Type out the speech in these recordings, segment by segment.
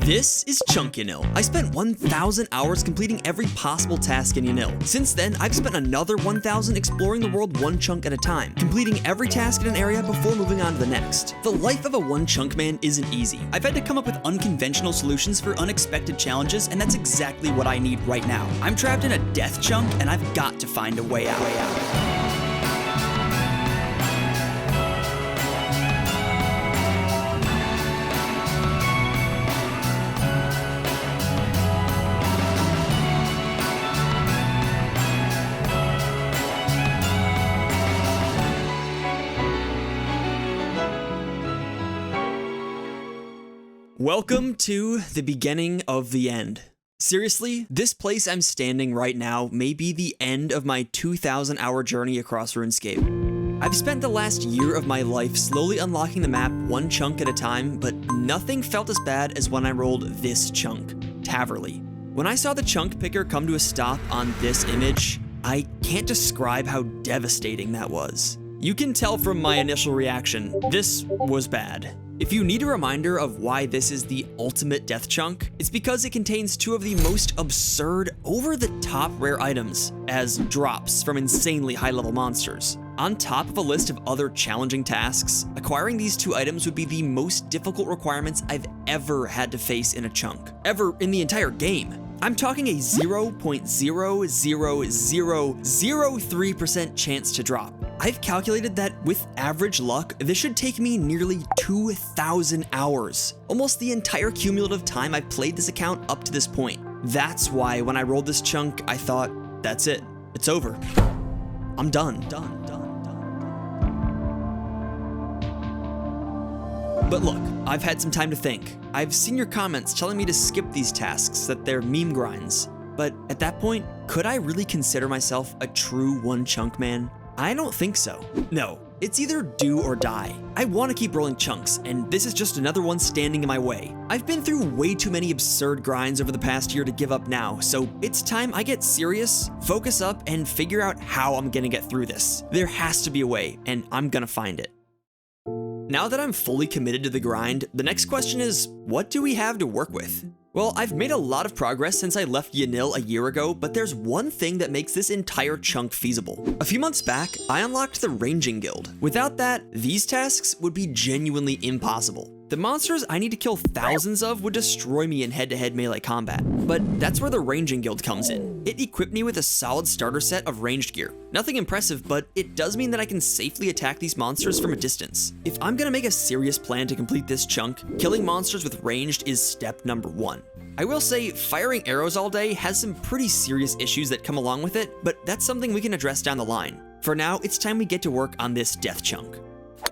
This is Chunk Yanille. I spent 1,000 hours completing every possible task in Yanille. Since then, I've spent another 1,000 exploring the world one chunk at a time, completing every task in an area before moving on to the next. The life of a one chunk man isn't easy. I've had to come up with unconventional solutions for unexpected challenges, and that's exactly what I need right now. I'm trapped in a death chunk, and I've got to find a way out. Welcome to the beginning of the end. Seriously, this place I'm standing right now may be the end of my 2,000-hour journey across RuneScape. I've spent the last year of my life slowly unlocking the map one chunk at a time, but nothing felt as bad as when I rolled this chunk, Taverley. When I saw the chunk picker come to a stop on this image, I can't describe how devastating that was. You can tell from my initial reaction, this was bad. If you need a reminder of why this is the ultimate death chunk, it's because it contains two of the most absurd, over-the-top rare items as drops from insanely high-level monsters. On top of a list of other challenging tasks, acquiring these two items would be the most difficult requirements I've ever had to face in a chunk, ever in the entire game. I'm talking a 0.00003% chance to drop. I've calculated that with average luck, this should take me nearly 2,000 hours, almost the entire cumulative time I've played this account up to this point. That's why when I rolled this chunk, I thought, that's it, it's over. I'm done. But look, I've had some time to think. I've seen your comments telling me to skip these tasks, that they're meme grinds. But at that point, could I really consider myself a true one chunk man? I don't think so. No, it's either do or die. I want to keep rolling chunks, and this is just another one standing in my way. I've been through way too many absurd grinds over the past year to give up now, so it's time I get serious, focus up, and figure out how I'm gonna get through this. There has to be a way, and I'm gonna find it. Now that I'm fully committed to the grind, the next question is, what do we have to work with? Well, I've made a lot of progress since I left Yanille a year ago, but there's one thing that makes this entire chunk feasible. A few months back, I unlocked the Ranging Guild. Without that, these tasks would be genuinely impossible. The monsters I need to kill thousands of would destroy me in head-to-head melee combat. But that's where the Ranging Guild comes in. It equipped me with a solid starter set of ranged gear. Nothing impressive, but it does mean that I can safely attack these monsters from a distance. If I'm gonna make a serious plan to complete this chunk, killing monsters with ranged is step number one. I will say, firing arrows all day has some pretty serious issues that come along with it, but that's something we can address down the line. For now, it's time we get to work on this death chunk.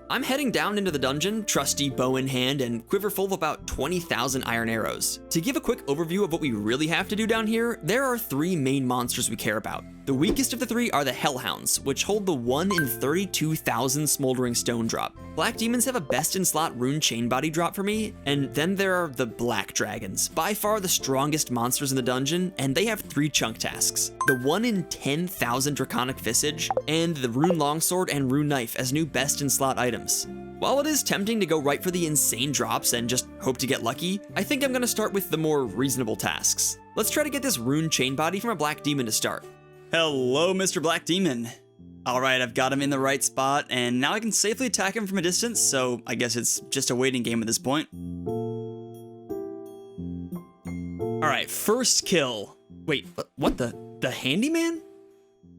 I'm heading down into the dungeon, trusty bow in hand and quiver full of about 20,000 iron arrows. To give a quick overview of what we really have to do down here, there are three main monsters we care about. The weakest of the three are the Hellhounds, which hold the 1 in 32,000 smoldering stone drop. Black demons have a best in slot rune chain body drop for me, and then there are the black dragons, by far the strongest monsters in the dungeon, and they have 3 chunk tasks. The 1 in 10,000 draconic visage, and the rune longsword and rune knife as new best in slot items. While it is tempting to go right for the insane drops and just hope to get lucky, I think I'm gonna start with the more reasonable tasks. Let's try to get this rune chain body from a black demon to start. Hello, Mr. Black Demon. Alright, I've got him in the right spot, and now I can safely attack him from a distance, so I guess it's just a waiting game at this point. Alright, first kill. Wait, what the handyman?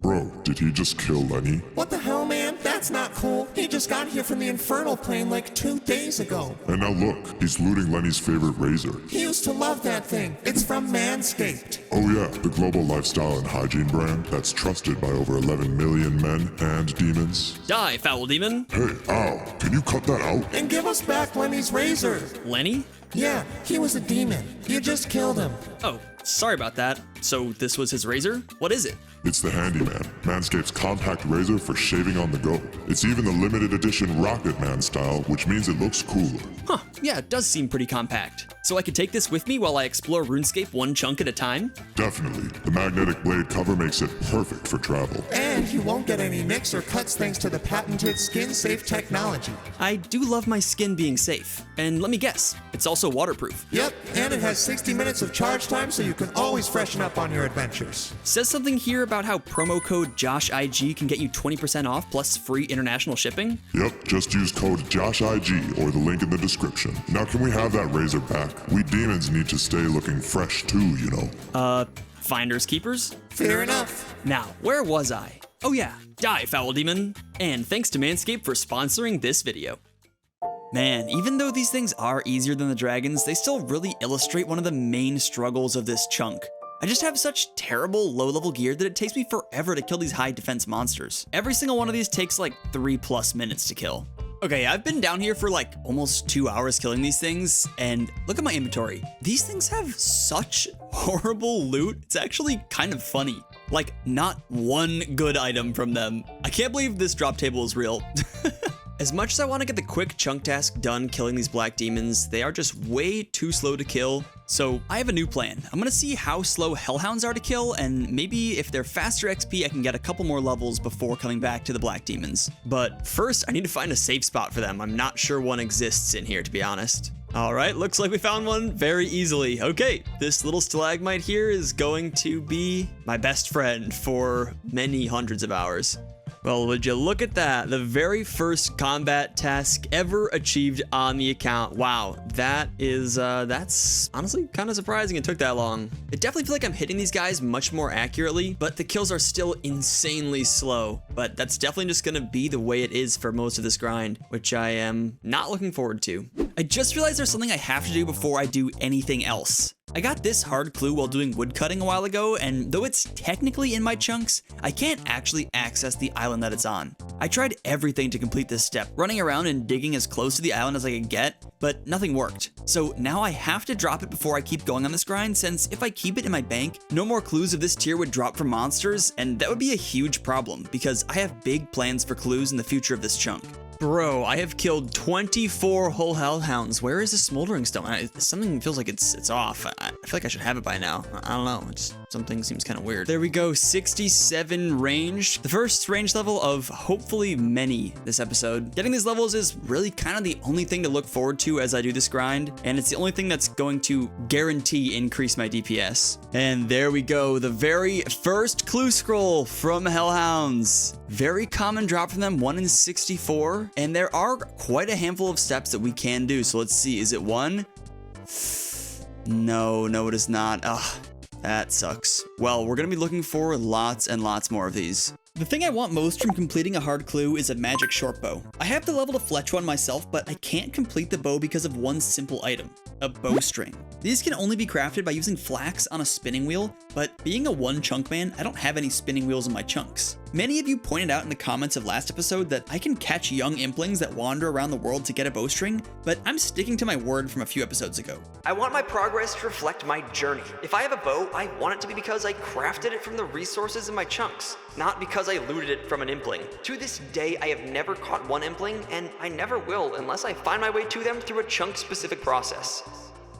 Bro, did he just kill Lenny? What the hell, man? That's not cool. He just got here from the infernal plane like 2 days ago. And now look, he's looting Lenny's favorite razor. He used to love that thing. It's from Manscaped. Oh yeah, the global lifestyle and hygiene brand that's trusted by over 11 million men and demons. Die, foul demon. Hey, ow, can you cut that out? And give us back Lenny's razor. Lenny? Yeah, he was a demon. You just killed him. Oh, sorry about that. So this was his razor? What is it? It's the Handyman, Manscaped's compact razor for shaving on the go. It's even the limited edition Rocket Man style, which means it looks cooler. Huh, yeah, it does seem pretty compact. So I could take this with me while I explore RuneScape one chunk at a time? Definitely. The magnetic blade cover makes it perfect for travel. And you won't get any nicks or cuts thanks to the patented skin-safe technology. I do love my skin being safe. And let me guess, it's also waterproof. Yep, and it has 60 minutes of charge time so you can always freshen up on your adventures. Says something here about how promo code JoshIG can get you 20% off plus free international shipping. Yep, just use code JoshIG or the link in the description. Now can we have that razor back? We demons need to stay looking fresh too, you know. Finders keepers? Fair enough. Now, where was I? Oh yeah, die, foul demon. And thanks to Manscaped for sponsoring this video. Man, even though these things are easier than the dragons, they still really illustrate one of the main struggles of this chunk. I just have such terrible low-level gear that it takes me forever to kill these high defense monsters. Every single one of these takes like 3+ minutes to kill. Okay, I've been down here for like almost 2 hours killing these things, and look at my inventory. These things have such horrible loot, it's actually kind of funny. Like, not one good item from them. I can't believe this drop table is real. As much as I want to get the quick chunk task done killing these black demons, they are just way too slow to kill. So I have a new plan. I'm gonna see how slow hellhounds are to kill, and maybe if they're faster XP, I can get a couple more levels before coming back to the black demons. But first, I need to find a safe spot for them. I'm not sure one exists in here, to be honest. All right, looks like we found one very easily. Okay, this little stalagmite here is going to be my best friend for many hundreds of hours. Well, would you look at that? The very first combat task ever achieved on the account. Wow, that's honestly kind of surprising it took that long. It definitely feels like I'm hitting these guys much more accurately, but the kills are still insanely slow. But that's definitely just gonna be the way it is for most of this grind, which I am not looking forward to. I just realized there's something I have to do before I do anything else. I got this hard clue while doing woodcutting a while ago, and though it's technically in my chunks, I can't actually access the island that it's on. I tried everything to complete this step, running around and digging as close to the island as I could get, but nothing worked. So now I have to drop it before I keep going on this grind, since if I keep it in my bank, no more clues of this tier would drop from monsters, and that would be a huge problem, because I have big plans for clues in the future of this chunk. Bro, I have killed 24 whole hellhounds. Where is the smoldering stone? Something feels like it's off. I feel like I should have it by now. I don't know. Something seems kind of weird. There we go, 67 ranged. The first range level of hopefully many this episode. Getting these levels is really kind of the only thing to look forward to as I do this grind, and it's the only thing that's going to guarantee increase my DPS. And there we go, the very first clue scroll from hellhounds. Very common drop from them, 1 in 64. And there are quite a handful of steps that we can do. So let's see, is it 1? No, it is not. Ugh, that sucks. Well, we're gonna be looking for lots and lots more of these. The thing I want most from completing a hard clue is a magic short bow. I have the level to fletch one myself, but I can't complete the bow because of one simple item, a bowstring. These can only be crafted by using flax on a spinning wheel, but being a one chunk man, I don't have any spinning wheels in my chunks. Many of you pointed out in the comments of last episode that I can catch young implings that wander around the world to get a bowstring, but I'm sticking to my word from a few episodes ago. I want my progress to reflect my journey. If I have a bow, I want it to be because I crafted it from the resources in my chunks, not because I looted it from an impling. To this day, I have never caught one impling, and I never will unless I find my way to them through a chunk-specific process.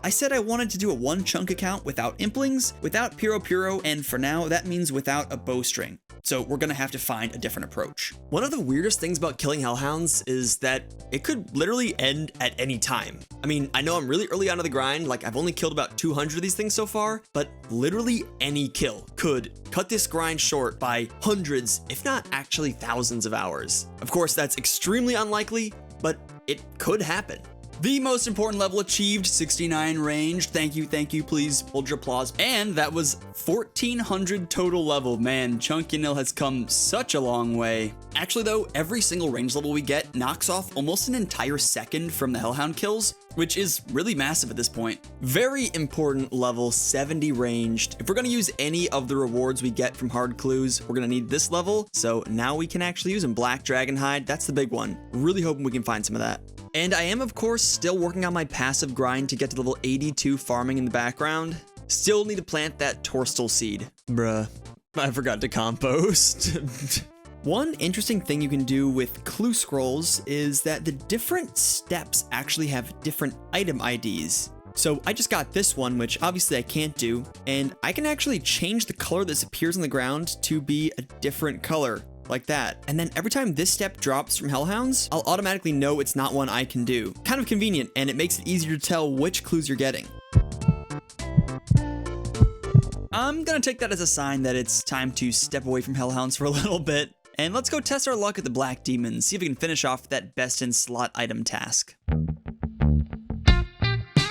I said I wanted to do a one chunk account without implings, without Puro, and for now, that means without a bowstring. So we're gonna have to find a different approach. One of the weirdest things about killing hellhounds is that it could literally end at any time. I mean, I know I'm really early on to the grind, like I've only killed about 200 of these things so far, but literally any kill could cut this grind short by hundreds, if not actually thousands of hours. Of course, that's extremely unlikely, but it could happen. The most important level achieved, 69 ranged. Thank you, please hold your applause. And that was 1400 total level. Man, Chunk Yanille has come such a long way. Actually though, every single range level we get knocks off almost an entire second from the hellhound kills, which is really massive at this point. Very important level, 70 ranged. If we're gonna use any of the rewards we get from hard clues, we're gonna need this level. So now we can actually use them. Black Dragon Hide, that's the big one. Really hoping we can find some of that. And I am, of course, still working on my passive grind to get to level 82 farming in the background. Still need to plant that Torstal seed. Bruh, I forgot to compost. One interesting thing you can do with clue scrolls is that the different steps actually have different item IDs. So I just got this one, which obviously I can't do, and I can actually change the color that appears on the ground to be a different color, like that. And then every time this step drops from Hellhounds, I'll automatically know it's not one I can do. Kind of convenient, and it makes it easier to tell which clues you're getting. I'm gonna take that as a sign that it's time to step away from Hellhounds for a little bit, and let's go test our luck at the Black Demons, see if we can finish off that best in slot item task.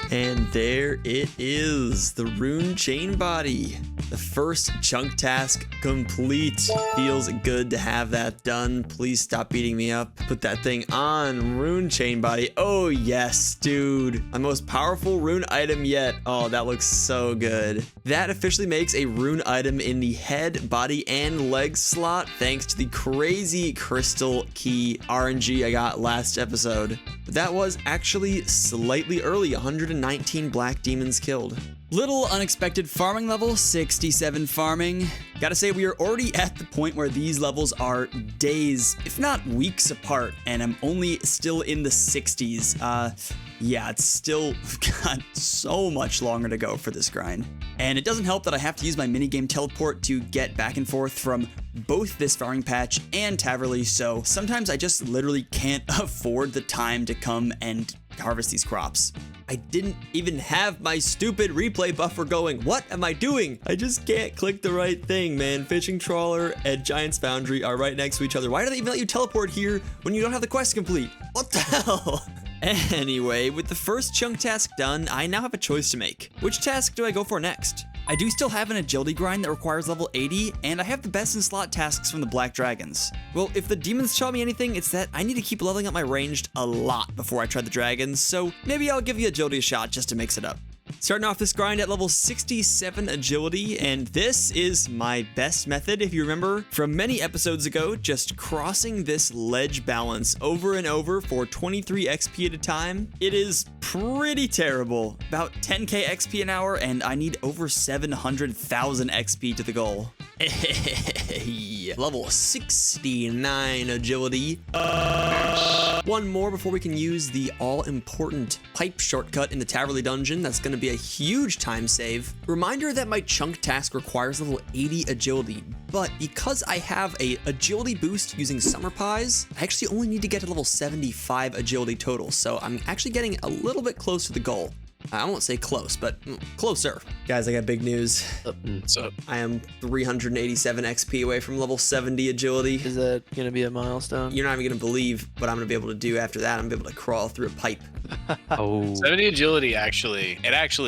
And there it is, the rune chain body. The first chunk task complete. Feels good to have that done. Please stop beating me up. Put that thing on. Rune chain body. Oh yes, dude. My most powerful rune item yet. Oh, that looks so good. That officially makes a rune item in the head, body, and leg slot thanks to the crazy crystal key RNG I got last episode. But that was actually slightly early, 119 black demons killed. Little unexpected farming level, 67 farming. Gotta say, we are already at the point where these levels are days, if not weeks apart, and I'm only still in the 60s. Yeah, it's still got so much longer to go for this grind. And it doesn't help that I have to use my minigame teleport to get back and forth from both this farming patch and Taverley, so sometimes I just literally can't afford the time to come and harvest these crops. I didn't even have my stupid replay buffer going. What am I doing? I just can't click the right thing, man. Fishing trawler and Giant's Foundry are right next to each other. Why do they even let you teleport here when you don't have the quest complete? What the hell? Anyway, with the first chunk task done, I now have a choice to make. Which task do I go for next? I do still have an agility grind that requires level 80, and I have the best in slot tasks from the Black Dragons. Well, if the demons taught me anything, it's that I need to keep leveling up my ranged a lot before I try the dragons, so maybe I'll give you agility a shot just to mix it up. Starting off this grind at level 67 agility, and this is my best method, if you remember from many episodes ago, just crossing this ledge balance over and over for 23 XP at a time. It is pretty terrible. About 10k XP an hour, and I need over 700,000 XP to the goal. Level 69 agility. One more before we can use the all-important pipe shortcut in the Taverley dungeon. That's going to be a huge time save. Reminder that my chunk task requires level 80 agility, but because I have a agility boost using summer pies, I actually only need to get to level 75 agility total, so I'm actually getting a little bit close to the goal. I won't say close, but closer. Guys, I got big news. What's up? I am 387 XP away from level 70 agility. Is that going to be a milestone? You're not even going to believe what I'm going to be able to do after that. I'm going to be able to crawl through a pipe. Oh. 70 agility actually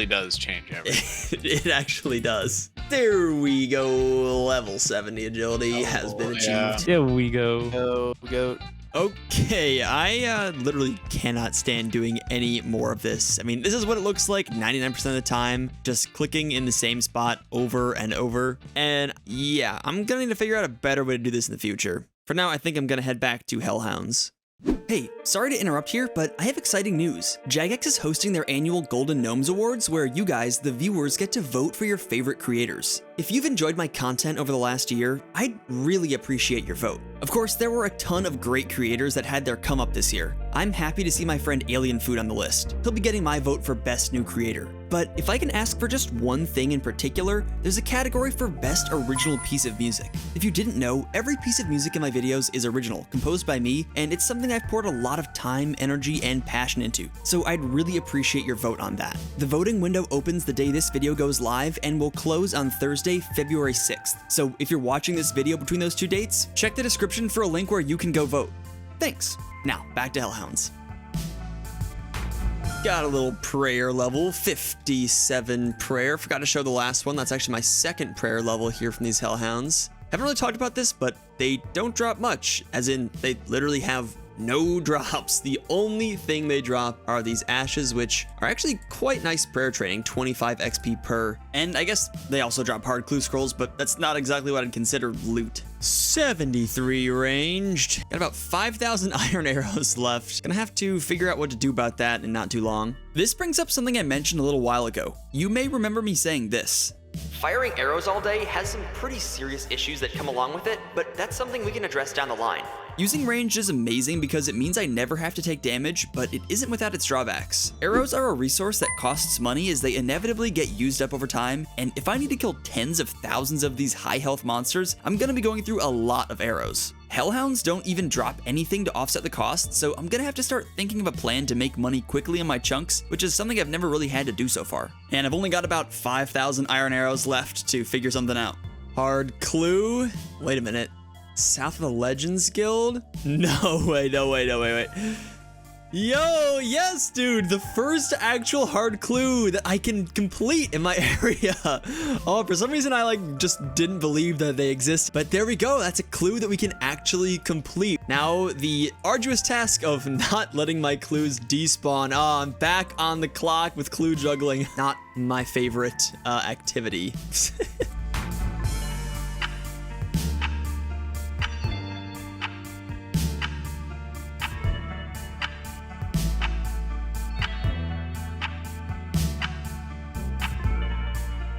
does change everything. It actually does. There we go. Level 70 agility has been achieved. There we go. Go. Okay, I literally cannot stand doing any more of this. I mean, this is what it looks like 99% of the time, just clicking in the same spot over and over. And yeah, I'm gonna need to figure out a better way to do this in the future. For now, I think I'm gonna head back to Hellhounds. Hey, sorry to interrupt here, but I have exciting news. Jagex is hosting their annual Golden Gnomes Awards where you guys, the viewers, get to vote for your favorite creators. If you've enjoyed my content over the last year, I'd really appreciate your vote. Of course, there were a ton of great creators that had their come up this year. I'm happy to see my friend Alien Food on the list. He'll be getting my vote for Best New Creator. But if I can ask for just one thing in particular, there's a category for Best Original Piece of Music. If you didn't know, every piece of music in my videos is original, composed by me, and it's something I've poured a lot of time, energy, and passion into. So I'd really appreciate your vote on that. The voting window opens the day this video goes live and will close on Thursday, February 6th. So if you're watching this video between those two dates, check the description for a link where you can go vote. Thanks. Now, back to Hellhounds. Got a little prayer level, 57 prayer. Forgot to show the last one. That's actually my second prayer level here from these Hellhounds. Haven't really talked about this, but they don't drop much, as in they literally have no drops. The only thing they drop are these ashes, which are actually quite nice prayer training, 25 XP per. And I guess they also drop hard clue scrolls, but that's not exactly what I'd consider loot. 73 ranged. Got about 5,000 iron arrows left. Gonna have to figure out what to do about that in not too long. This brings up something I mentioned a little while ago. You may remember me saying this. Firing arrows all day has some pretty serious issues that come along with it, but that's something we can address down the line. Using ranged is amazing because it means I never have to take damage, but it isn't without its drawbacks. Arrows are a resource that costs money as they inevitably get used up over time, and if I need to kill tens of thousands of these high health monsters, I'm gonna be going through a lot of arrows. Hellhounds don't even drop anything to offset the cost, so I'm gonna have to start thinking of a plan to make money quickly on my chunks, which is something I've never really had to do so far. And I've only got about 5,000 iron arrows left to figure something out. Hard clue? Wait a minute. South of the Legends Guild? No way. Yo, yes, dude, the first actual hard clue that I can complete in my area. Oh, for some reason I just didn't believe that they exist, but there we go. That's a clue that we can actually complete. Now, the arduous task of not letting my clues despawn. Oh, I'm back on the clock with clue juggling. Not my favorite activity.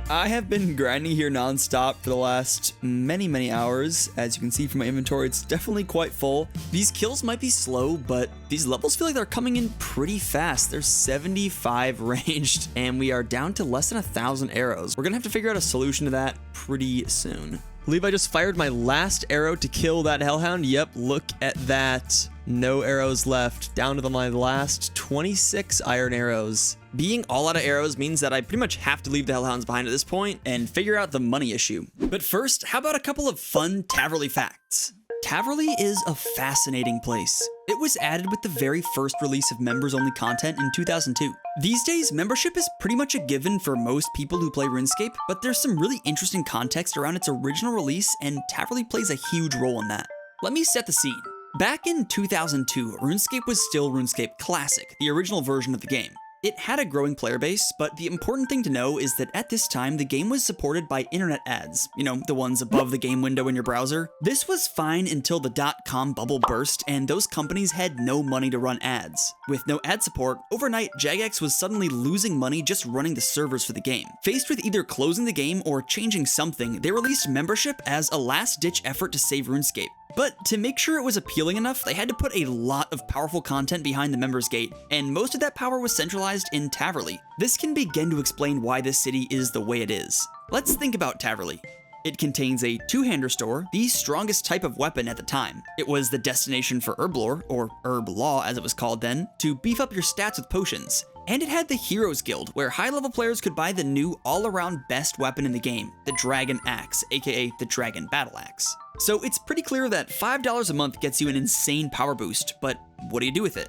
I have been grinding here nonstop for the last many hours. As you can see from my inventory, it's definitely quite full. These kills might be slow, but these levels feel like they're coming in pretty fast. There's 75 ranged, and we are down to less than 1,000 arrows. We're gonna have to figure out a solution to that pretty soon. I believe I just fired my last arrow to kill that hellhound. Yep, look at that. No arrows left, down to my last 26 iron arrows. Being all out of arrows means that I pretty much have to leave the hellhounds behind at this point and figure out the money issue. But first, how about a couple of fun Taverley facts? Taverley is a fascinating place. It was added with the very first release of members-only content in 2002. These days, membership is pretty much a given for most people who play RuneScape, but there's some really interesting context around its original release, and Taverley plays a huge role in that. Let me set the scene. Back in 2002, RuneScape was still RuneScape Classic, the original version of the game. It had a growing player base, but the important thing to know is that at this time, the game was supported by internet ads, you know, the ones above the game window in your browser. This was fine until the .com bubble burst, and those companies had no money to run ads. With no ad support, overnight, Jagex was suddenly losing money just running the servers for the game. Faced with either closing the game or changing something, they released membership as a last-ditch effort to save RuneScape. But to make sure it was appealing enough, they had to put a lot of powerful content behind the members gate, and most of that power was centralized in Taverley. This can begin to explain why this city is the way it is. Let's think about Taverley. It contains a two-hander store, the strongest type of weapon at the time. It was the destination for herblore, or herb law as it was called then, to beef up your stats with potions. And it had the Heroes Guild, where high-level players could buy the new all-around best weapon in the game, the Dragon Axe, aka the Dragon Battle Axe. So it's pretty clear that $5 a month gets you an insane power boost, but what do you do with it?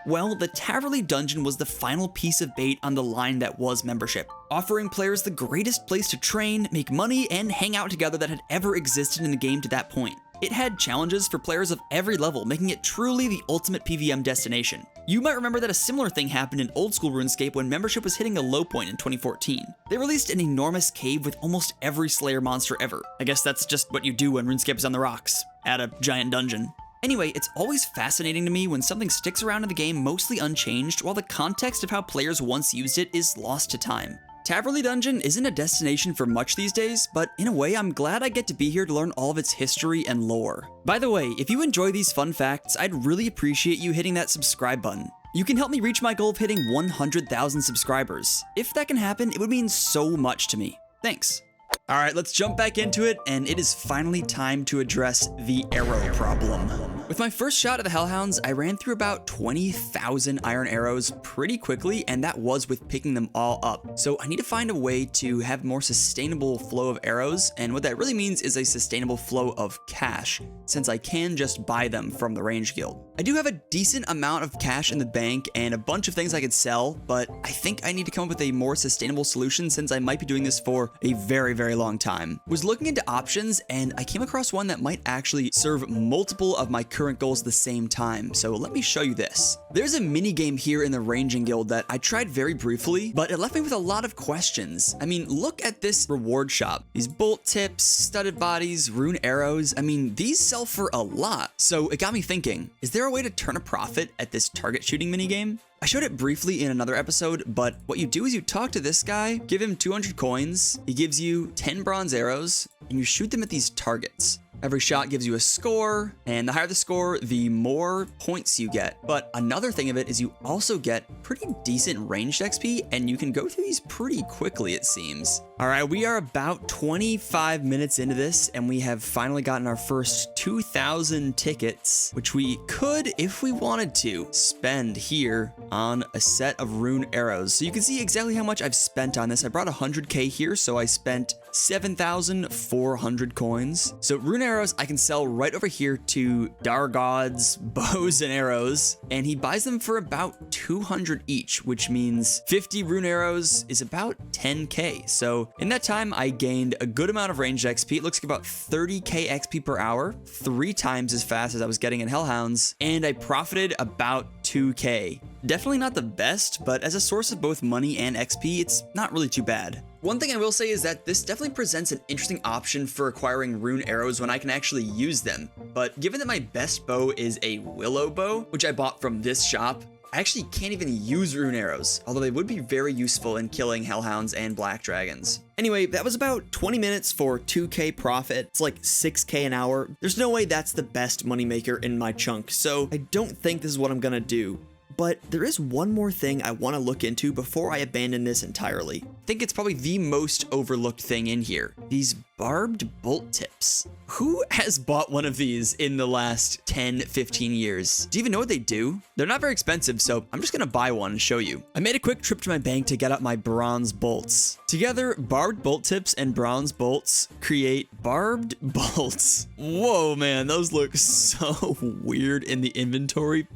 Well, the Taverley Dungeon was the final piece of bait on the line that was membership, offering players the greatest place to train, make money, and hang out together that had ever existed in the game to that point. It had challenges for players of every level, making it truly the ultimate PvM destination. You might remember that a similar thing happened in old school RuneScape when membership was hitting a low point in 2014. They released an enormous cave with almost every Slayer monster ever. I guess that's just what you do when RuneScape is on the rocks. Add a giant dungeon. Anyway, it's always fascinating to me when something sticks around in the game mostly unchanged while the context of how players once used it is lost to time. Taverley Dungeon isn't a destination for much these days, but in a way I'm glad I get to be here to learn all of its history and lore. By the way, if you enjoy these fun facts, I'd really appreciate you hitting that subscribe button. You can help me reach my goal of hitting 100,000 subscribers. If that can happen, it would mean so much to me. Thanks. Alright, let's jump back into it, and it is finally time to address the arrow problem. With my first shot at the Hellhounds, I ran through about 20,000 iron arrows pretty quickly, and that was with picking them all up. So I need to find a way to have more sustainable flow of arrows, and what that really means is a sustainable flow of cash, since I can just buy them from the Range Guild. I do have a decent amount of cash in the bank and a bunch of things I could sell, but I think I need to come up with a more sustainable solution since I might be doing this for a very long time. Was looking into options and I came across one that might actually serve multiple of my current goals at the same time, so let me show you this. There's a mini game here in the Ranging Guild that I tried very briefly, but it left me with a lot of questions. I mean, look at this reward shop. These bolt tips, studded bodies, rune arrows, I mean, these sell for a lot. So it got me thinking, is there a way to turn a profit at this target shooting minigame? I showed it briefly in another episode, but what you do is you talk to this guy, give him 200 coins, he gives you 10 bronze arrows, and you shoot them at these targets. Every shot gives you a score, and the higher the score, the more points you get. But another thing of it is you also get pretty decent ranged XP, and you can go through these pretty quickly, it seems. All right, we are about 25 minutes into this, and we have finally gotten our first 2,000 tickets, which we could, if we wanted to, spend here on a set of rune arrows. So you can see exactly how much I've spent on this. I brought 100k here, so I spent 7,400 coins. So rune arrows I can sell right over here to Dargod's bows and arrows, and he buys them for about 200 each, which means 50 rune arrows is about 10k. So in that time, I gained a good amount of ranged XP. It looks like about 30k XP per hour, 3 times as fast as I was getting in Hellhounds, and I profited about 2k. Definitely not the best, but as a source of both money and XP, it's not really too bad. One thing I will say is that this definitely presents an interesting option for acquiring rune arrows when I can actually use them. But given that my best bow is a willow bow, which I bought from this shop, I actually can't even use rune arrows, although they would be very useful in killing hellhounds and black dragons. Anyway, that was about 20 minutes for 2k profit. It's like 6k an hour. There's no way that's the best moneymaker in my chunk, so I don't think this is what I'm gonna do. But there is one more thing I want to look into before I abandon this entirely. I think it's probably the most overlooked thing in here. These barbed bolt tips. Who has bought one of these in the last 10, 15 years? Do you even know what they do? They're not very expensive, so I'm just gonna buy one and show you. I made a quick trip to my bank to get out my bronze bolts. Together, barbed bolt tips and bronze bolts create barbed bolts. Whoa, man, those look so weird in the inventory.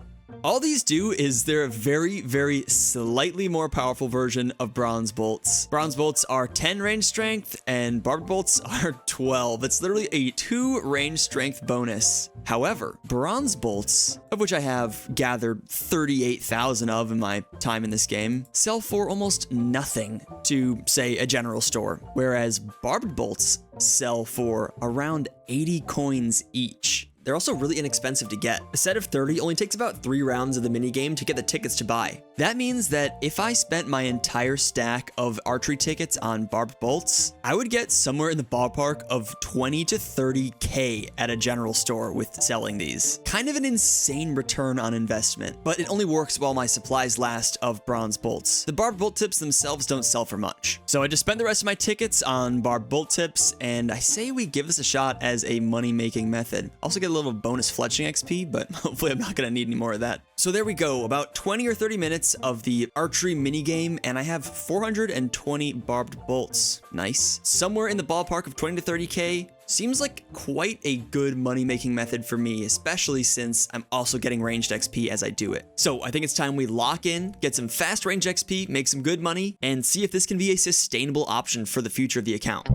All these do is they're a very, very slightly more powerful version of bronze bolts. Bronze bolts are 10 range strength and barbed bolts are 12. It's literally a 2 range strength bonus. However, bronze bolts, of which I have gathered 38,000 of in my time in this game, sell for almost nothing to, say, a general store, whereas barbed bolts sell for around 80 coins each. They're also really inexpensive to get. A set of 30 only takes about 3 rounds of the minigame to get the tickets to buy. That means that if I spent my entire stack of archery tickets on barbed bolts, I would get somewhere in the ballpark of 20 to 30k at a general store with selling these. Kind of an insane return on investment, but it only works while my supplies last of bronze bolts. The barbed bolt tips themselves don't sell for much. So I just spent the rest of my tickets on barbed bolt tips, and I say we give this a shot as a money-making method. Also get a little bonus fletching XP, but hopefully I'm not gonna need any more of that. So there we go, about 20 or 30 minutes of the archery minigame, and I have 420 barbed bolts. Nice. Somewhere in the ballpark of 20 to 30k. Seems like quite a good money-making method for me, especially since I'm also getting ranged XP as I do it. So I think it's time we lock in, get some fast range XP, make some good money, and see if this can be a sustainable option for the future of the account.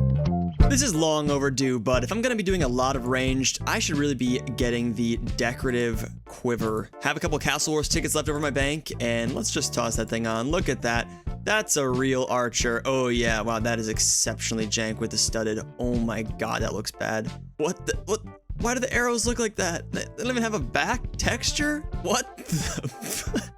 This is long overdue, but if I'm going to be doing a lot of ranged, I should really be getting the decorative quiver. Have a couple Castle Wars tickets left over in my bank, and let's just toss that thing on. Look at that. That's a real archer. Oh yeah, wow, that is exceptionally jank with the studded. Oh my god, that looks bad. What? Why do the arrows look like that? They don't even have a back texture? What the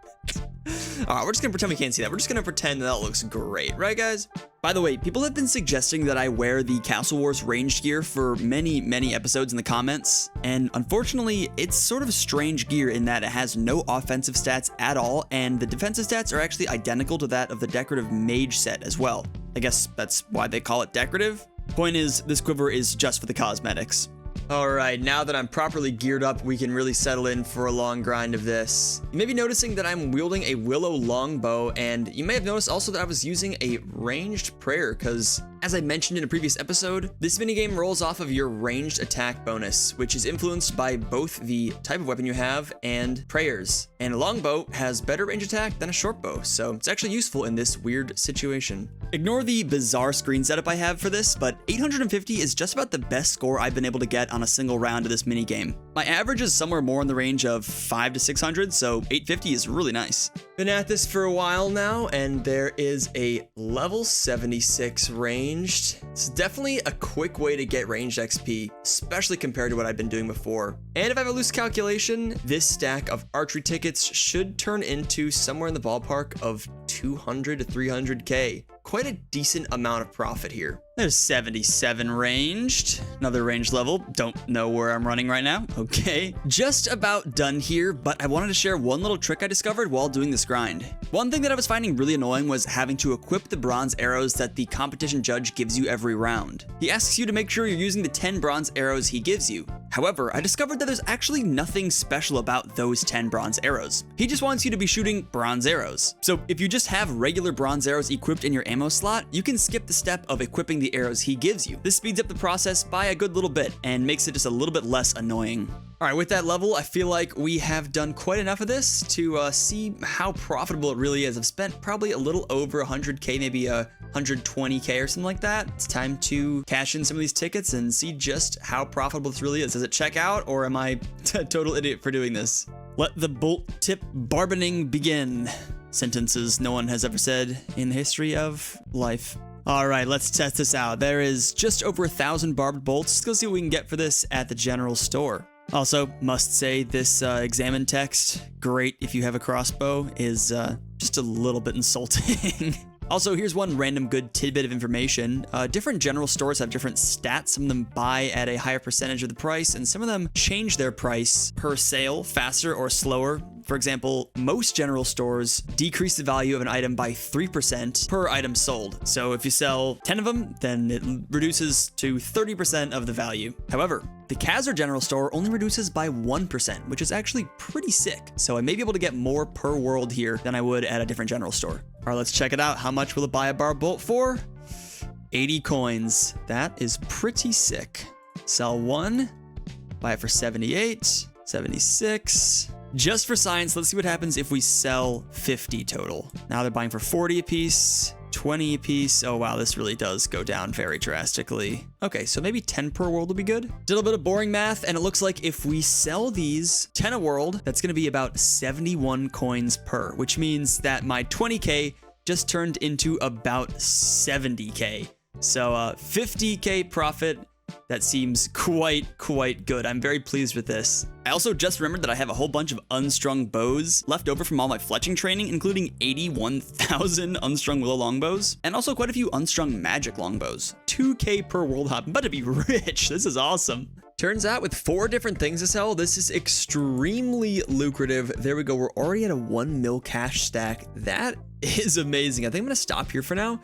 Alright, we're just gonna pretend we can't see that. We're just gonna pretend that looks great, right guys? By the way, people have been suggesting that I wear the Castle Wars ranged gear for many, many episodes in the comments, and unfortunately, it's sort of strange gear in that it has no offensive stats at all, and the defensive stats are actually identical to that of the decorative mage set as well. I guess that's why they call it decorative. Point is, this quiver is just for the cosmetics. Alright, now that I'm properly geared up, we can really settle in for a long grind of this. You may be noticing that I'm wielding a willow longbow, and you may have noticed also that I was using a ranged prayer, because as I mentioned in a previous episode, this minigame rolls off of your ranged attack bonus, which is influenced by both the type of weapon you have and prayers. And a longbow has better range attack than a short bow, so it's actually useful in this weird situation. Ignore the bizarre screen setup I have for this, but 850 is just about the best score I've been able to get get on a single round of this mini game. My average is somewhere more in the range of 500 to 600, so 850 is really nice. Been at this for a while now, and there is a level 76 ranged. It's definitely a quick way to get ranged XP, especially compared to what I've been doing before. And if I have a loose calculation, this stack of archery tickets should turn into somewhere in the ballpark of 200 to 300k. Quite a decent amount of profit here. There's 77 ranged. Another ranged level. Don't know where I'm running right now. Okay. Just about done here, but I wanted to share one little trick I discovered while doing this grind. One thing that I was finding really annoying was having to equip the bronze arrows that the competition judge gives you every round. He asks you to make sure you're using the 10 bronze arrows he gives you. However, I discovered that there's actually nothing special about those 10 bronze arrows. He just wants you to be shooting bronze arrows. So if you just have regular bronze arrows equipped in your ammo slot, you can skip the step of equipping the arrows he gives you. This speeds up the process by a good little bit and makes it just a little bit less annoying. All right, with that level, I feel like we have done quite enough of this to see how profitable it really is. I've spent probably a little over 100k, maybe 120k or something like that. It's time to cash in some of these tickets and see just how profitable this really is. Does it check out, or am I a total idiot for doing this? Let the bolt tip barbening begin. Sentences no one has ever said in the history of life. All right, let's test this out. There is just over 1,000 barbed bolts. Let's go see what we can get for this at the general store. Also, must say this examine text, great if you have a crossbow, is just a little bit insulting. Also, here's one random good tidbit of information. Different general stores have different stats. Some of them buy at a higher percentage of the price, and some of them change their price per sale faster or slower. For example, most general stores decrease the value of an item by 3% per item sold. So if you sell 10 of them, then it reduces to 30% of the value. However, the Kazar general store only reduces by 1%, which is actually pretty sick. So I may be able to get more per world here than I would at a different general store. All right, let's check it out. How much will it buy a bar bolt for? 80 coins. That is pretty sick. Sell one, buy it for 78, 76. Just for science, let's see what happens if we sell 50 total. Now they're buying for 40 apiece, 20 apiece. Oh wow, this really does go down very drastically. Okay, so maybe 10 per world will be good. Did a little bit of boring math, and it looks like if we sell these 10 a world, that's gonna be about 71 coins per, which means that my 20k just turned into about 70k. So 50k profit. That seems quite good. I'm very pleased with this. I also just remembered that I have a whole bunch of unstrung bows left over from all my fletching training, including 81,000 unstrung willow longbows, and also quite a few unstrung magic longbows. 2k per world hop. I'm about to be rich. This is awesome. Turns out with 4 different things to sell, this is extremely lucrative. There we go. We're already at a 1 mil cash stack. That is amazing. I think I'm gonna stop here for now.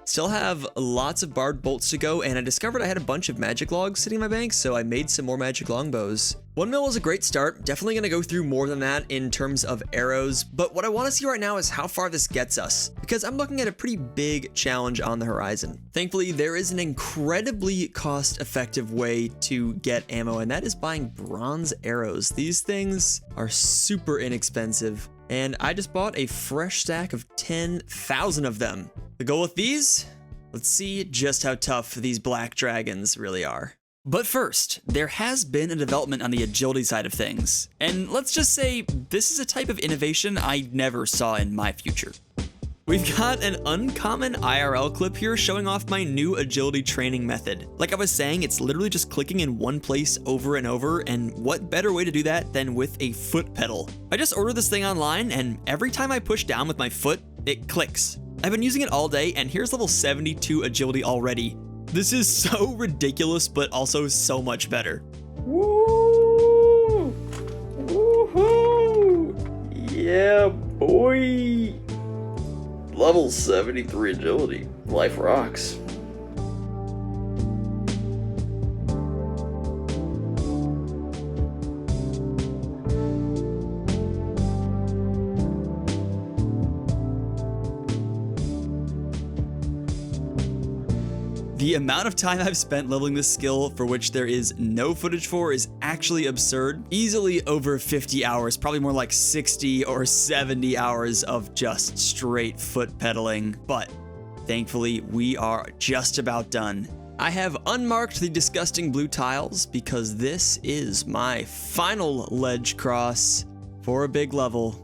Still have lots of barbed bolts to go, and I discovered I had a bunch of magic logs sitting in my bank, so I made some more magic longbows. 1 mil was a great start. Definitely gonna go through more than that in terms of arrows, but what I wanna see right now is how far this gets us, because I'm looking at a pretty big challenge on the horizon. Thankfully, there is an incredibly cost-effective way to get ammo, and that is buying bronze arrows. These things are super inexpensive, and I just bought a fresh stack of 10,000 of them. The goal with these? Let's see just how tough these black dragons really are. But first, there has been a development on the agility side of things. And let's just say this is a type of innovation I never saw in my future. We've got an uncommon IRL clip here showing off my new agility training method. Like I was saying, it's literally just clicking in one place over and over, and what better way to do that than with a foot pedal? I just ordered this thing online, and every time I push down with my foot, it clicks. I've been using it all day, and here's level 72 agility already. This is so ridiculous, but also so much better. Woo! Woohoo! Yeah, boy! Level 73 agility. Life rocks. The amount of time I've spent leveling this skill for which there is no footage for is actually absurd. Easily over 50 hours, probably more like 60 or 70 hours of just straight foot pedaling. But thankfully, we are just about done. I have unmarked the disgusting blue tiles because this is my final ledge cross for a big level.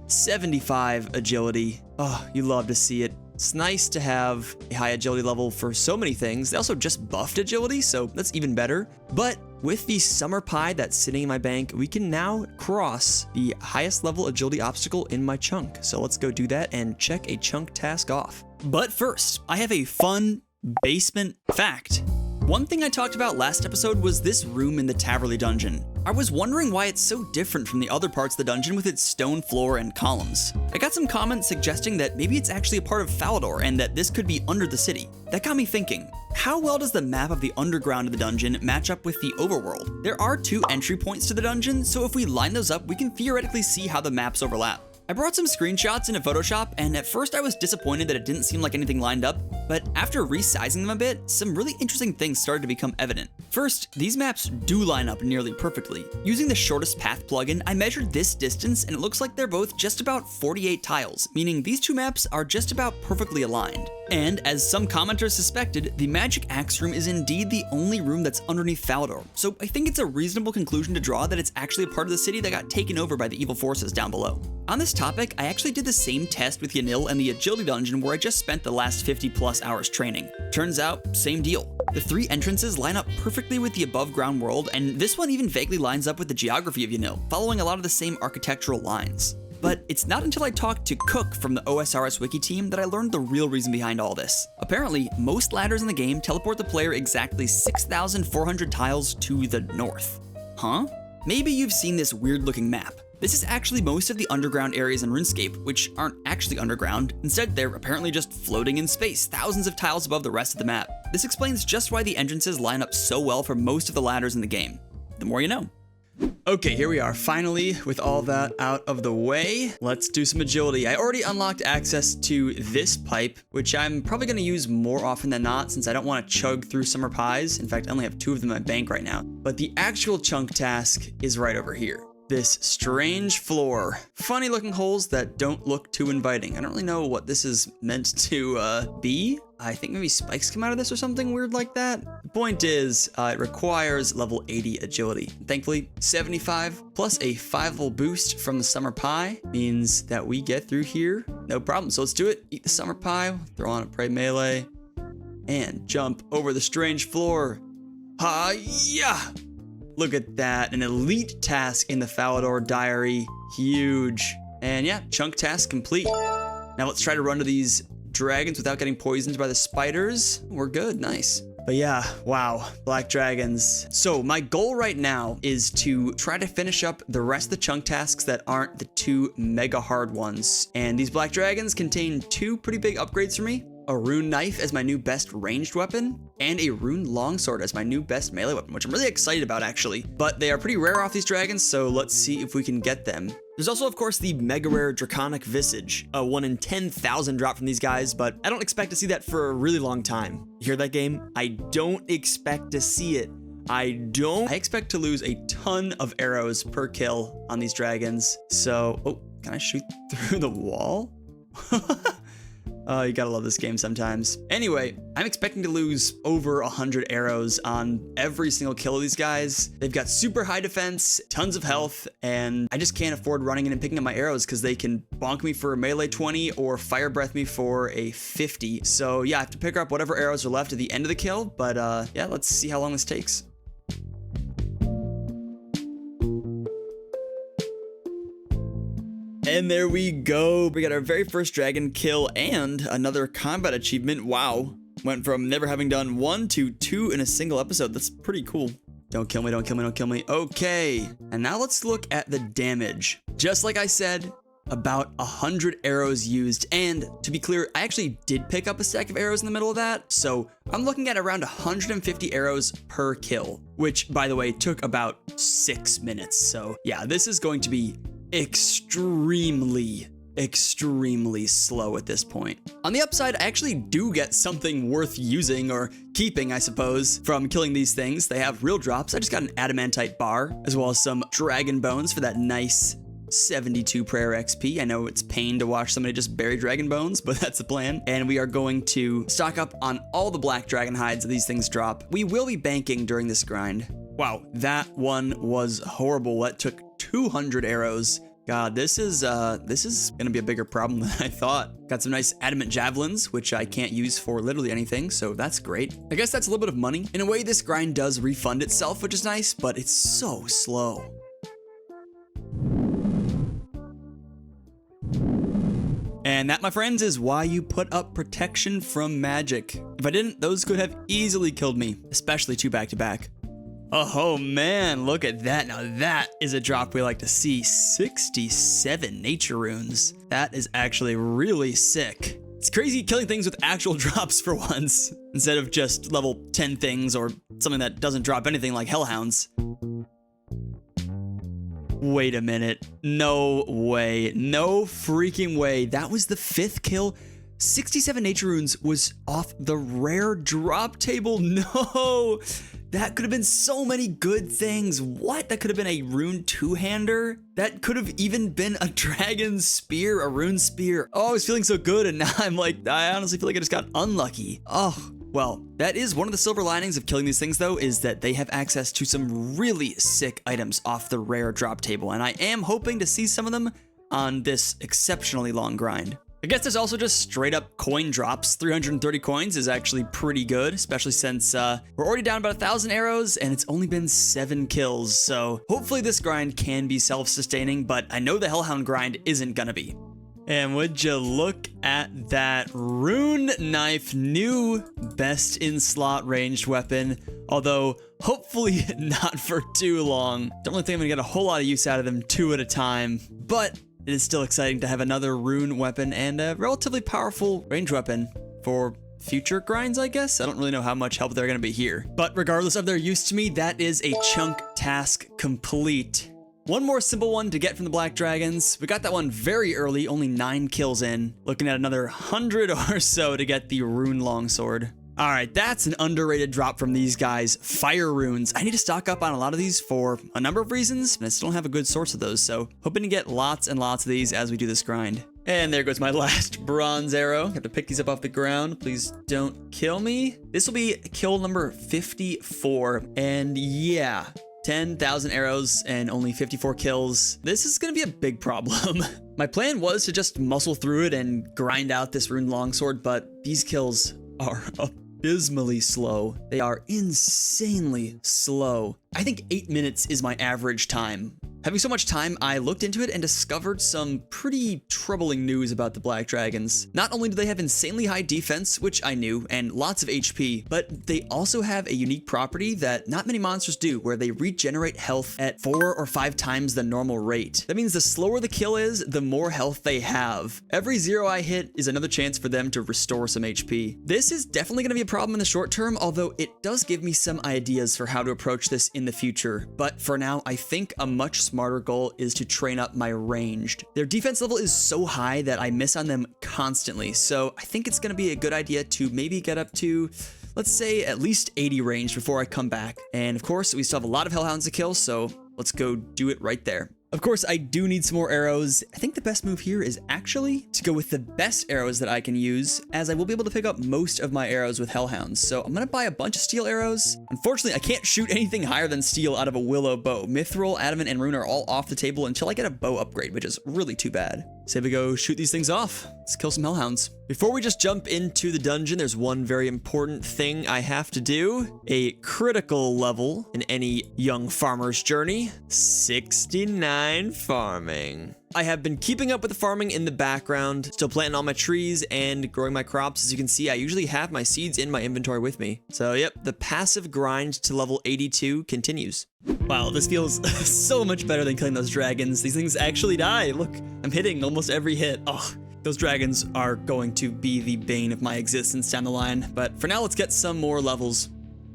75 agility. Oh, you love to see it. It's nice to have a high agility level for so many things. They also just buffed agility, so that's even better. But with the summer pie that's sitting in my bank, we can now cross the highest level agility obstacle in my chunk. So let's go do that and check a chunk task off. But first, I have a fun basement fact. One thing I talked about last episode was this room in the Taverley dungeon. I was wondering why it's so different from the other parts of the dungeon with its stone floor and columns. I got some comments suggesting that maybe it's actually a part of Falador and that this could be under the city. That got me thinking, how well does the map of the underground of the dungeon match up with the overworld? There are 2 entry points to the dungeon, so if we line those up, we can theoretically see how the maps overlap. I brought some screenshots into Photoshop, and at first I was disappointed that it didn't seem like anything lined up, but after resizing them a bit, some really interesting things started to become evident. First, these maps do line up nearly perfectly. Using the shortest path plugin, I measured this distance, and it looks like they're both just about 48 tiles, meaning these 2 maps are just about perfectly aligned. And as some commenters suspected, the Magic Axe room is indeed the only room that's underneath Falador, so I think it's a reasonable conclusion to draw that it's actually a part of the city that got taken over by the evil forces down below. On this topic, I actually did the same test with Yanille and the Agility Dungeon where I just spent the last 50 plus hours training. Turns out, same deal. The 3 entrances line up perfectly with the above ground world, and this one even vaguely lines up with the geography of Yanille, following a lot of the same architectural lines. But it's not until I talked to Cook from the OSRS Wiki team that I learned the real reason behind all this. Apparently, most ladders in the game teleport the player exactly 6,400 tiles to the north. Huh? Maybe you've seen this weird looking map. This is actually most of the underground areas in RuneScape, which aren't actually underground. Instead, they're apparently just floating in space, thousands of tiles above the rest of the map. This explains just why the entrances line up so well for most of the ladders in the game. The more you know. Okay, here we are, finally, with all that out of the way. Let's do some agility. I already unlocked access to this pipe, which I'm probably going to use more often than not since I don't want to chug through summer pies. In fact, I only have 2 of them in my bank right now. But the actual chunk task is right over here. This strange floor. Funny looking holes that don't look too inviting. I don't really know what this is meant to be. I think maybe spikes come out of this or something weird like that. The point is, it requires level 80 agility. Thankfully, 75 plus a 5 level boost from the summer pie means that we get through here. No problem. So let's do it. Eat the summer pie, throw on a prey melee, and jump over the strange floor. Ha-yeah! Look at that, an elite task in the Falador Diary. Huge. And yeah, chunk task complete. Now let's try to run to these dragons without getting poisoned by the spiders. We're good, nice. But yeah, wow, black dragons. So my goal right now is to try to finish up the rest of the chunk tasks that aren't the 2 mega hard ones. And these black dragons contain 2 pretty big upgrades for me. A rune knife as my new best ranged weapon, and a rune longsword as my new best melee weapon, which I'm really excited about actually. But they are pretty rare off these dragons, so let's see if we can get them. There's also, of course, the mega rare Draconic Visage, a 1 in 10,000 drop from these guys, but I don't expect to see that for a really long time. You hear that, game? I don't expect to see it. I expect to lose a ton of arrows per kill on these dragons. So, oh, can I shoot through the wall? You gotta love this game sometimes. Anyway, I'm expecting to lose over 100 arrows on every single kill of these guys. They've got super high defense, tons of health, and I just can't afford running in and picking up my arrows because they can bonk me for a melee 20 or fire breath me for a 50. So yeah, I have to pick up whatever arrows are left at the end of the kill, but yeah, let's see how long this takes. And there we go. We got our very first dragon kill and another combat achievement. Wow. Went from never having done 1 to 2 in a single episode. That's pretty cool. Don't kill me, don't kill me, don't kill me. Okay. And now let's look at the damage. Just like I said, about 100 arrows used. And to be clear, I actually did pick up a stack of arrows in the middle of that. So I'm looking at around 150 arrows per kill, which by the way, took about 6 minutes. So yeah, this is going to be extremely slow at this point. On the upside, I actually do get something worth using or keeping, I suppose, from killing these things. They have real drops. I just got an adamantite bar, as well as some dragon bones for that nice 72 prayer XP. I know it's pain to watch somebody just bury dragon bones, but that's the plan. And we are going to stock up on all the black dragon hides that these things drop. We will be banking during this grind. Wow, that one was horrible. That took 200 arrows. God, this is gonna be a bigger problem than I thought. Got some nice adamant javelins, which I can't use for literally anything, so that's great. I guess that's a little bit of money. In a way, this grind does refund itself, which is nice, but it's so slow. And that, my friends, is why you put up protection from magic. If I didn't, those could have easily killed me, especially 2 back-to-back. Oh man, look at that. Now that is a drop we like to see. 67 nature runes. That is actually really sick. It's crazy killing things with actual drops for once, instead of just level 10 things or something that doesn't drop anything like hellhounds. Wait a minute. No way. No freaking way. That was the 5th kill. 67 nature runes was off the rare drop table. No. That could have been so many good things. What? That could have been a rune 2-hander? That could have even been a dragon spear, a rune spear. Oh, I was feeling so good, and now I'm like, I honestly feel like I just got unlucky. Oh, well, that is one of the silver linings of killing these things, though, is that they have access to some really sick items off the rare drop table, and I am hoping to see some of them on this exceptionally long grind. I guess there's also just straight up coin drops. 330 coins is actually pretty good, especially since we're already down about 1,000 arrows and it's only been 7 kills. So hopefully this grind can be self-sustaining, but I know the Hellhound grind isn't gonna be. And would you look at that rune knife, new best in slot ranged weapon, although hopefully not for too long. Don't really think I'm gonna get a whole lot of use out of them 2 at a time, but it is still exciting to have another rune weapon and a relatively powerful range weapon for future grinds, I guess. I don't really know how much help they're gonna be here. But regardless of their use to me, that is a chunk task complete. One more simple one to get from the Black Dragons. We got that one very early, only 9 kills in. Looking at another 100 or so to get the rune longsword. All right, that's an underrated drop from these guys. Fire runes. I need to stock up on a lot of these for a number of reasons, and I still don't have a good source of those, so hoping to get lots and lots of these as we do this grind. And there goes my last bronze arrow. I have to pick these up off the ground. Please don't kill me. This will be kill number 54, and yeah, 10,000 arrows and only 54 kills. This is gonna be a big problem. My plan was to just muscle through it and grind out this rune longsword, but these kills are abysmally slow. They are insanely slow. I think 8 minutes is my average time. Having so much time, I looked into it and discovered some pretty troubling news about the Black Dragons. Not only do they have insanely high defense, which I knew, and lots of HP, but they also have a unique property that not many monsters do, where they regenerate health at 4 or 5 times the normal rate. That means the slower the kill is, the more health they have. Every 0 I hit is another chance for them to restore some HP. This is definitely going to be a problem in the short term, although it does give me some ideas for how to approach this in the future. But for now, I think a much smarter goal is to train up my ranged. Their defense level is so high that I miss on them constantly, so I think it's going to be a good idea to maybe get up to, let's say, at least 80 range before I come back. And of course, we still have a lot of hellhounds to kill, so let's go do it right there. Of course, I do need some more arrows. I think the best move here is actually to go with the best arrows that I can use, as I will be able to pick up most of my arrows with hellhounds. So I'm gonna buy a bunch of steel arrows. Unfortunately, I can't shoot anything higher than steel out of a willow bow. Mithril, adamant, and rune are all off the table until I get a bow upgrade, which is really too bad. So we go shoot these things off. Let's kill some hellhounds. Before we just jump into the dungeon, there's one very important thing I have to do. A critical level in any young farmer's journey. 69 farming. I have been keeping up with the farming in the background, still planting all my trees and growing my crops. As you can see, I usually have my seeds in my inventory with me. So yep, the passive grind to level 82 continues. Wow, this feels so much better than killing those dragons. These things actually die. Look, I'm hitting almost every hit. Oh, those dragons are going to be the bane of my existence down the line. But for now, let's get some more levels.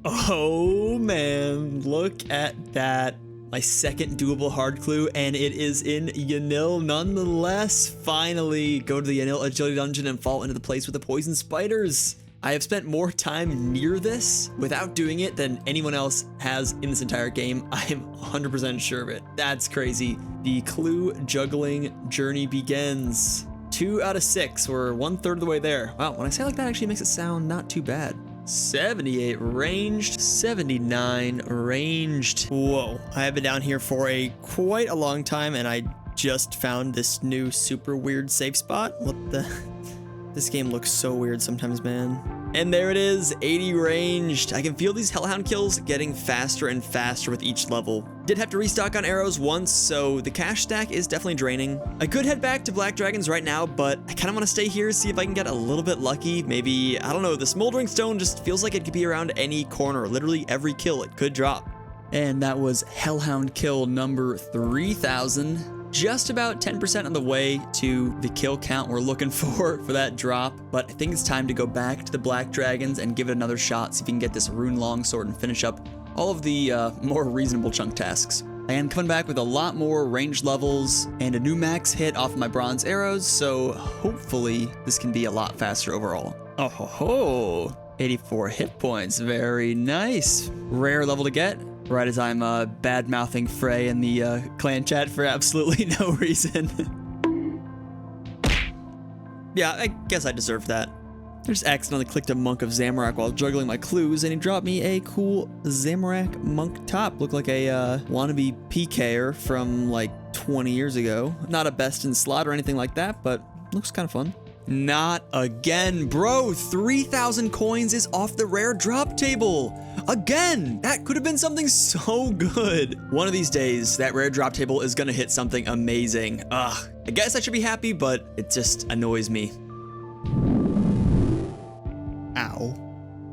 Oh man, look at that. My second doable hard clue, and it is in Yanille nonetheless. Finally, go to the Yanille agility dungeon and fall into the place with the poison spiders. I have spent more time near this without doing it than anyone else has in this entire game. I am 100% sure of it. That's crazy. The clue juggling journey begins. 2 out of 6. We're 1/3 of the way there. Wow, when I say it like that, actually makes it sound not too bad. 78 ranged, 79 ranged. Whoa, I have been down here for quite a long time, and I just found this new super weird safe spot. What the? This game looks so weird sometimes, man. And there it is, 80 ranged. I can feel these Hellhound kills getting faster and faster with each level. Did have to restock on arrows once, so the cash stack is definitely draining. I could head back to Black Dragons right now, but I kind of want to stay here, see if I can get a little bit lucky. Maybe, I don't know, the Smoldering Stone just feels like it could be around any corner. Literally every kill it could drop. And that was Hellhound kill number 3000. Just about 10% on the way to the kill count we're looking for that drop, but I think it's time to go back to the Black Dragons and give it another shot, see if we can get this Rune Longsword and finish up all of the more reasonable chunk tasks. I am coming back with a lot more range levels and a new max hit off of my bronze arrows, so hopefully this can be a lot faster overall. Oh ho ho! 84 hit points, very nice. Rare level to get. Right as I'm bad-mouthing Frey in the clan chat for absolutely no reason. Yeah, I guess I deserved that. I just accidentally clicked a Monk of Zamorak while juggling my clues, and he dropped me a cool Zamorak Monk top. Looked like a wannabe PKer from like 20 years ago. Not a best in slot or anything like that, but looks kind of fun. Not again, bro. 3,000 coins is off the rare drop table. Again, that could have been something so good. One of these days, that rare drop table is gonna hit something amazing. Ugh, I guess I should be happy, but it just annoys me. Ow.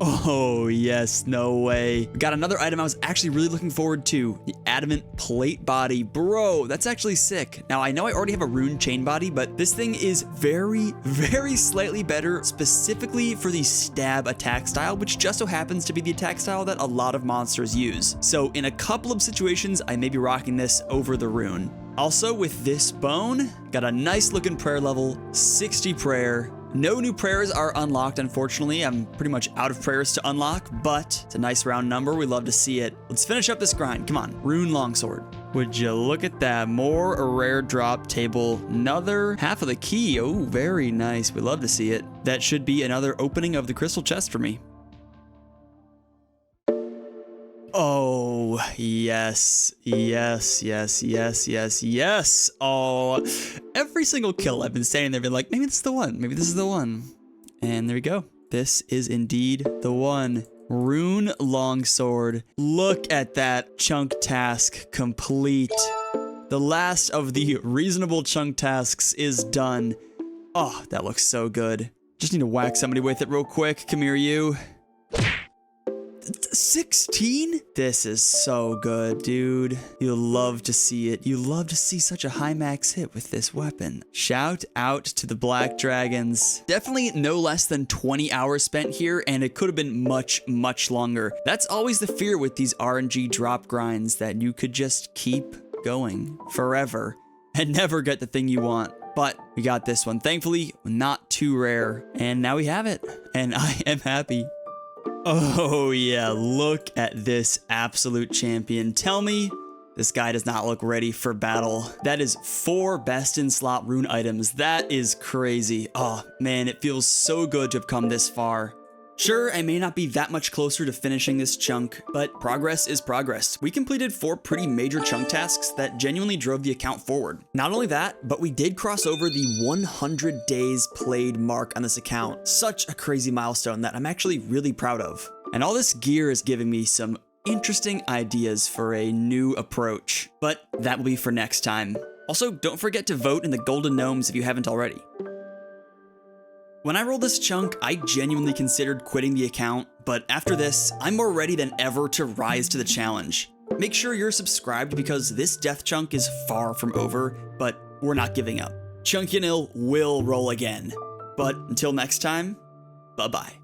Oh, yes, no way. Got another item I was actually really looking forward to. The Adamant Plate Body. Bro, that's actually sick. Now, I know I already have a Rune Chain Body, but this thing is very, very slightly better, specifically for the stab attack style, which just so happens to be the attack style that a lot of monsters use. So in a couple of situations, I may be rocking this over the Rune. Also, with this bone, got a nice looking prayer level, 60 prayer. No new prayers are unlocked, unfortunately. I'm pretty much out of prayers to unlock, but it's a nice round number. We love to see it. Let's finish up this grind. Come on, Rune Longsword. Would you look at that? More a rare drop table. Another half of the key. Oh, very nice. We love to see it. That should be another opening of the crystal chest for me. Oh, yes, yes, yes, yes, yes, yes. Oh, every single kill I've been standing there being like, maybe this is the one, maybe this is the one. And there we go. This is indeed the one. Rune Longsword. Look at that chunk task complete. The last of the reasonable chunk tasks is done. Oh, that looks so good. Just need to whack somebody with it real quick. Come here, you. 16? This is so good, dude. You'll love to see it. You love to see such a high max hit with this weapon. Shout out to the Black Dragons. Definitely no less than 20 hours spent here, and it could have been much, much longer. That's always the fear with these RNG drop grinds, that you could just keep going forever and never get the thing you want. But we got this one. Thankfully, not too rare. And now we have it, and I am happy. Oh yeah, look at this absolute champion. Tell me this guy does not look ready for battle. That is 4 best in slot rune items. That is crazy. Oh man, it feels so good to have come this far. Sure, I may not be that much closer to finishing this chunk, but progress is progress. We completed 4 pretty major chunk tasks that genuinely drove the account forward. Not only that, but we did cross over the 100 days played mark on this account. Such a crazy milestone that I'm actually really proud of. And all this gear is giving me some interesting ideas for a new approach, but that will be for next time. Also, don't forget to vote in the Golden Gnomes if you haven't already. When I rolled this chunk, I genuinely considered quitting the account, but after this, I'm more ready than ever to rise to the challenge. Make sure you're subscribed because this death chunk is far from over, but we're not giving up. Yanille will roll again. But until next time, bye-bye.